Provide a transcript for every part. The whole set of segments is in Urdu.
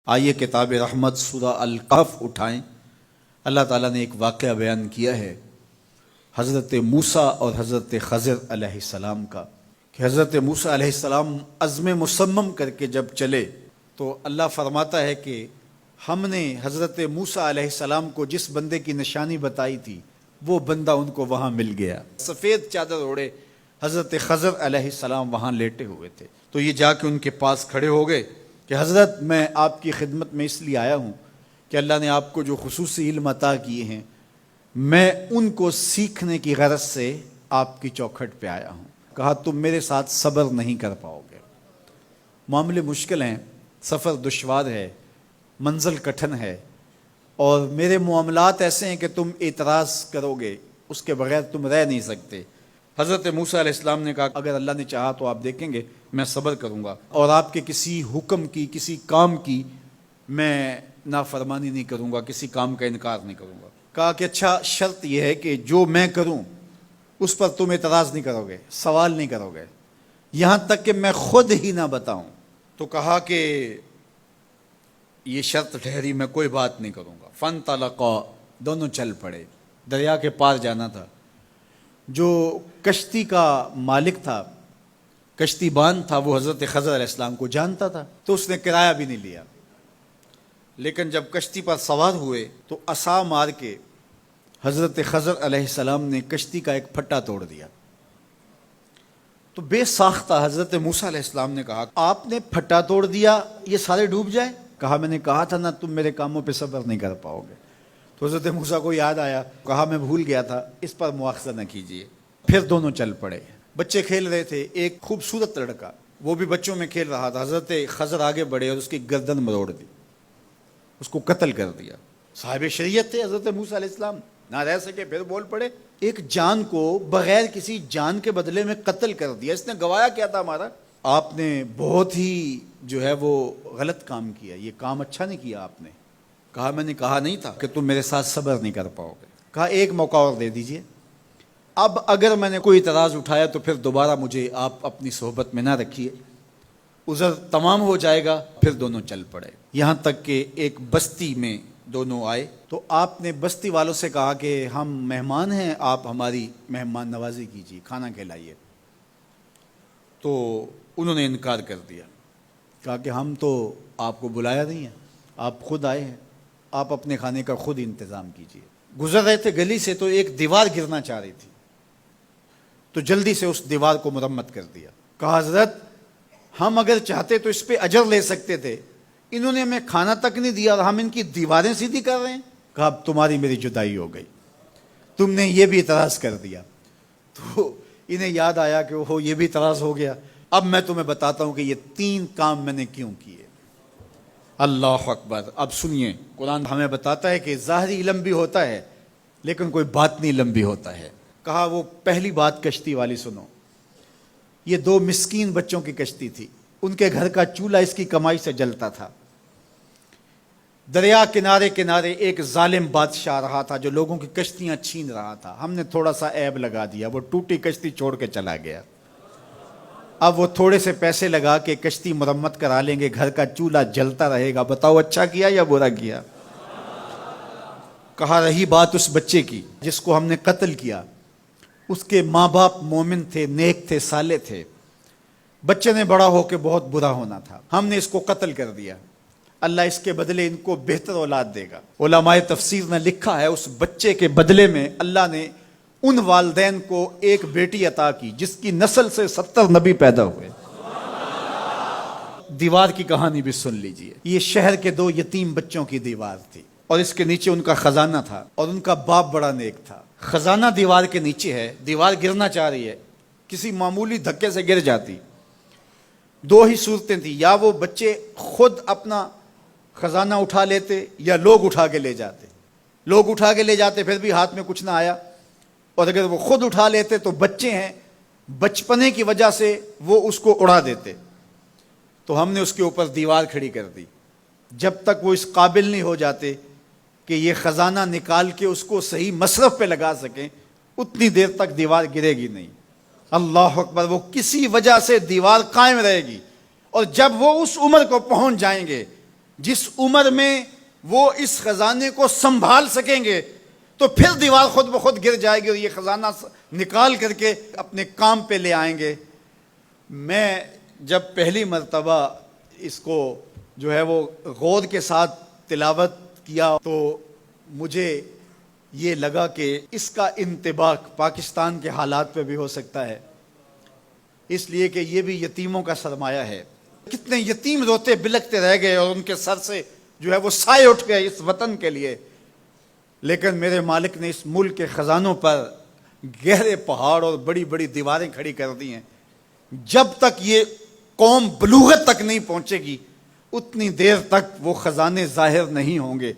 آئیے کتاب رحمت سورہ الکہف اٹھائیں۔ اللہ تعالیٰ نے ایک واقعہ بیان کیا ہے حضرت موسیٰ اور حضرت خضر علیہ السلام کا، کہ حضرت موسیٰ علیہ السلام عزم مصمم کر کے جب چلے تو اللہ فرماتا ہے کہ ہم نے حضرت موسیٰ علیہ السلام کو جس بندے کی نشانی بتائی تھی وہ بندہ ان کو وہاں مل گیا۔ سفید چادر اوڑے حضرت خضر علیہ السلام وہاں لیٹے ہوئے تھے، تو یہ جا کے ان کے پاس کھڑے ہو گئے کہ حضرت میں آپ کی خدمت میں اس لیے آیا ہوں کہ اللہ نے آپ کو جو خصوصی علم عطا کیے ہیں میں ان کو سیکھنے کی غرض سے آپ کی چوکھٹ پہ آیا ہوں۔ کہا تم میرے ساتھ صبر نہیں کر پاؤ گے، معاملے مشکل ہیں، سفر دشوار ہے، منزل کٹھن ہے، اور میرے معاملات ایسے ہیں کہ تم اعتراض کرو گے اس کے بغیر تم رہ نہیں سکتے۔ حضرت موسیٰ علیہ السلام نے کہا اگر اللہ نے چاہا تو آپ دیکھیں گے میں صبر کروں گا اور آپ کے کسی حکم کی کسی کام کی میں نافرمانی نہیں کروں گا، کسی کام کا انکار نہیں کروں گا۔ کہا کہ اچھا شرط یہ ہے کہ جو میں کروں اس پر تم اعتراض نہیں کرو گے، سوال نہیں کرو گے، یہاں تک کہ میں خود ہی نہ بتاؤں۔ تو کہا کہ یہ شرط ٹھہری، میں کوئی بات نہیں کروں گا۔ فانطلقا، دونوں چل پڑے، دریا کے پار جانا تھا۔ جو کشتی کا مالک تھا، کشتی بان تھا، وہ حضرت خضر علیہ السلام کو جانتا تھا تو اس نے کرایہ بھی نہیں لیا، لیکن جب کشتی پر سوار ہوئے تو عصا مار کے حضرت خضر علیہ السلام نے کشتی کا ایک پھٹا توڑ دیا۔ تو بے ساختہ حضرت موسیٰ علیہ السلام نے کہا آپ نے پھٹا توڑ دیا، یہ سارے ڈوب جائیں؟ کہا میں نے کہا تھا نا تم میرے کاموں پہ صبر نہیں کر پاؤ گے۔ تو حضرت موسیٰ کو یاد آیا، کہا میں بھول گیا تھا، اس پر مواخذہ نہ کیجیے۔ پھر دونوں چل پڑے، بچے کھیل رہے تھے، ایک خوبصورت لڑکا وہ بھی بچوں میں کھیل رہا تھا۔ حضرت خضر آگے بڑھے اور اس کی گردن مروڑ دی، اس کو قتل کر دیا۔ صاحب شریعت تھے حضرت موسیٰ علیہ السلام، نہ رہ سکے، پھر بول پڑے ایک جان کو بغیر کسی جان کے بدلے میں قتل کر دیا، اس نے گوایا کیا تھا ہمارا؟ آپ نے بہت ہی جو ہے وہ غلط کام کیا، یہ کام اچھا نہیں کیا آپ نے۔ کہا میں نے کہا نہیں تھا کہ تم میرے ساتھ صبر نہیں کر پاؤ گے۔ کہا ایک موقع اور دے دیجئے، اب اگر میں نے کوئی اعتراض اٹھایا تو پھر دوبارہ مجھے آپ اپنی صحبت میں نہ رکھیے، عذر تمام ہو جائے گا۔ پھر دونوں چل پڑے، یہاں تک کہ ایک بستی میں دونوں آئے تو آپ نے بستی والوں سے کہا کہ ہم مہمان ہیں، آپ ہماری مہمان نوازی کیجیے، کھانا کھلائیے۔ تو انہوں نے انکار کر دیا، کہا کہ ہم تو آپ کو بلایا نہیں ہے، آپ خود آئے ہیں، آپ اپنے کھانے کا خود انتظام کیجیے۔ گزر رہے تھے گلی سے تو ایک دیوار گرنا چاہ رہی تھی، تو جلدی سے اس دیوار کو مرمت کر دیا۔ کہا حضرت ہم اگر چاہتے تو اس پہ اجر لے سکتے تھے، انہوں نے ہمیں کھانا تک نہیں دیا اور ہم ان کی دیواریں سیدھی کر رہے ہیں۔ کہا اب تمہاری میری جدائی ہو گئی، تم نے یہ بھی اعتراض کر دیا۔ تو انہیں یاد آیا کہ وہ یہ بھی اعتراض ہو گیا، اب میں تمہیں بتاتا ہوں کہ یہ 3 کام میں نے کیوں کیے۔ اللہ اکبر۔ اب سنیے، قرآن ہمیں بتاتا ہے کہ ظاہری علم بھی ہوتا ہے لیکن کوئی باطنی علم بھی ہوتا ہے۔ کہا وہ پہلی بات کشتی والی سنو، یہ 2 مسکین بچوں کی کشتی تھی، ان کے گھر کا چولہا اس کی کمائی سے جلتا تھا۔ دریا کنارے کنارے ایک ظالم بادشاہ رہا تھا جو لوگوں کی کشتیاں چھین رہا تھا، ہم نے تھوڑا سا عیب لگا دیا، وہ ٹوٹی کشتی چھوڑ کے چلا گیا۔ اب وہ تھوڑے سے پیسے لگا کے کشتی مرمت کرا لیں گے، گھر کا چولہا جلتا رہے گا، بتاؤ اچھا کیا یا برا کیا؟ کہا رہی بات اس بچے کی جس کو ہم نے قتل کیا، اس کے ماں باپ مومن تھے، نیک تھے، صالح تھے، بچے نے بڑا ہو کے بہت برا ہونا تھا، ہم نے اس کو قتل کر دیا، اللہ اس کے بدلے ان کو بہتر اولاد دے گا۔ علماء تفسیر نے لکھا ہے اس بچے کے بدلے میں اللہ نے ان والدین کو ایک بیٹی عطا کی جس کی نسل سے 70 نبی پیدا ہوئے۔ دیوار کی کہانی بھی سن لیجئے، یہ شہر کے 2 یتیم بچوں کی دیوار تھی اور اس کے نیچے ان کا خزانہ تھا اور ان کا باپ بڑا نیک تھا۔ خزانہ دیوار کے نیچے ہے، دیوار گرنا چاہ رہی ہے، کسی معمولی دھکے سے گر جاتی۔ 2 ہی صورتیں تھیں، یا وہ بچے خود اپنا خزانہ اٹھا لیتے یا لوگ اٹھا کے لے جاتے۔ لوگ اٹھا کے لے جاتے پھر بھی ہاتھ میں کچھ نہ آیا، اور اگر وہ خود اٹھا لیتے تو بچے ہیں، بچپنے کی وجہ سے وہ اس کو اڑا دیتے۔ تو ہم نے اس کے اوپر دیوار کھڑی کر دی، جب تک وہ اس قابل نہیں ہو جاتے کہ یہ خزانہ نکال کے اس کو صحیح مصرف پہ لگا سکیں، اتنی دیر تک دیوار گرے گی نہیں۔ اللہ اکبر۔ وہ کسی وجہ سے دیوار قائم رہے گی، اور جب وہ اس عمر کو پہنچ جائیں گے جس عمر میں وہ اس خزانے کو سنبھال سکیں گے تو پھر دیوار خود بخود گر جائے گی اور یہ خزانہ نکال کر کے اپنے کام پہ لے آئیں گے۔ میں جب پہلی مرتبہ اس کو جو ہے وہ غور کے ساتھ تلاوت کیا تو مجھے یہ لگا کہ اس کا انطباق پاکستان کے حالات پہ بھی ہو سکتا ہے، اس لیے کہ یہ بھی یتیموں کا سرمایہ ہے۔ کتنے یتیم روتے بلکتے رہ گئے اور ان کے سر سے جو ہے وہ سائے اٹھ گئے اس وطن کے لیے، لیکن میرے مالک نے اس ملک کے خزانوں پر گہرے پہاڑ اور بڑی بڑی دیواریں کھڑی کر دی ہیں۔ جب تک یہ قوم بلوغت تک نہیں پہنچے گی اتنی دیر تک وہ خزانے ظاہر نہیں ہوں گے،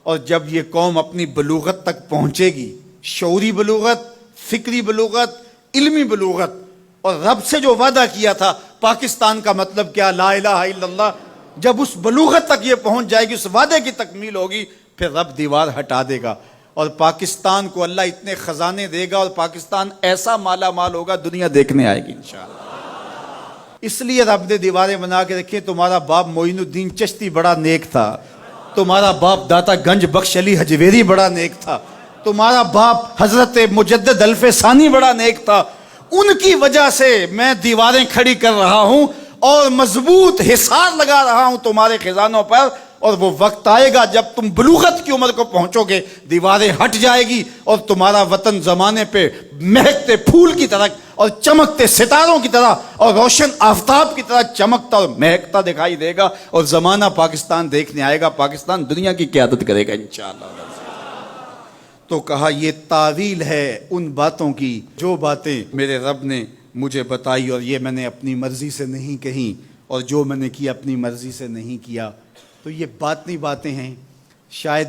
اور جب یہ قوم اپنی بلوغت تک پہنچے گی، شعوری بلوغت، فکری بلوغت، علمی بلوغت، اور رب سے جو وعدہ کیا تھا پاکستان کا مطلب کیا، لا الہ الا اللہ، جب اس بلوغت تک یہ پہنچ جائے گی، اس وعدے کی تکمیل ہوگی، پھر رب دیوار ہٹا دے گا اور پاکستان کو اللہ اتنے خزانے دے گا اور پاکستان ایسا مالا مال ہوگا دنیا دیکھنے آئے گی انشاءاللہ۔ اس لیے رب نے دیواریں بنا کے رکھی۔ تمہارا باپ معین الدین چشتی بڑا نیک تھا، تمہارا باپ داتا گنج بخش علی حجویری بڑا نیک تھا، تمہارا باپ حضرت مجدد الف ثانی بڑا نیک تھا، ان کی وجہ سے میں دیواریں کھڑی کر رہا ہوں اور مضبوط حصار لگا رہا ہوں تمہارے خزانوں پر، اور وہ وقت آئے گا جب تم بلوغت کی عمر کو پہنچو گے، دیواریں ہٹ جائے گی اور تمہارا وطن زمانے پہ مہکتے پھول کی طرح اور چمکتے ستاروں کی طرح اور روشن آفتاب کی طرح چمکتا اور مہکتا دکھائی دے گا، اور زمانہ پاکستان دیکھنے آئے گا، پاکستان دنیا کی قیادت کرے گا انشاءاللہ۔ تو کہا یہ تعویل ہے ان باتوں کی جو باتیں میرے رب نے مجھے بتائی، اور یہ میں نے اپنی مرضی سے نہیں کہیں، اور جو میں نے کیا اپنی مرضی سے نہیں کیا۔ تو یہ باطنی باتیں ہیں، شاید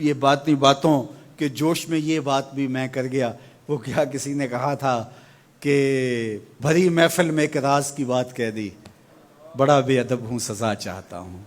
یہ باطنی باتوں کے جوش میں یہ بات بھی میں کر گیا۔ وہ کیا کسی نے کہا تھا کہ بھری محفل میں ایک راز کی بات کہہ دی، بڑا بے ادب ہوں سزا چاہتا ہوں۔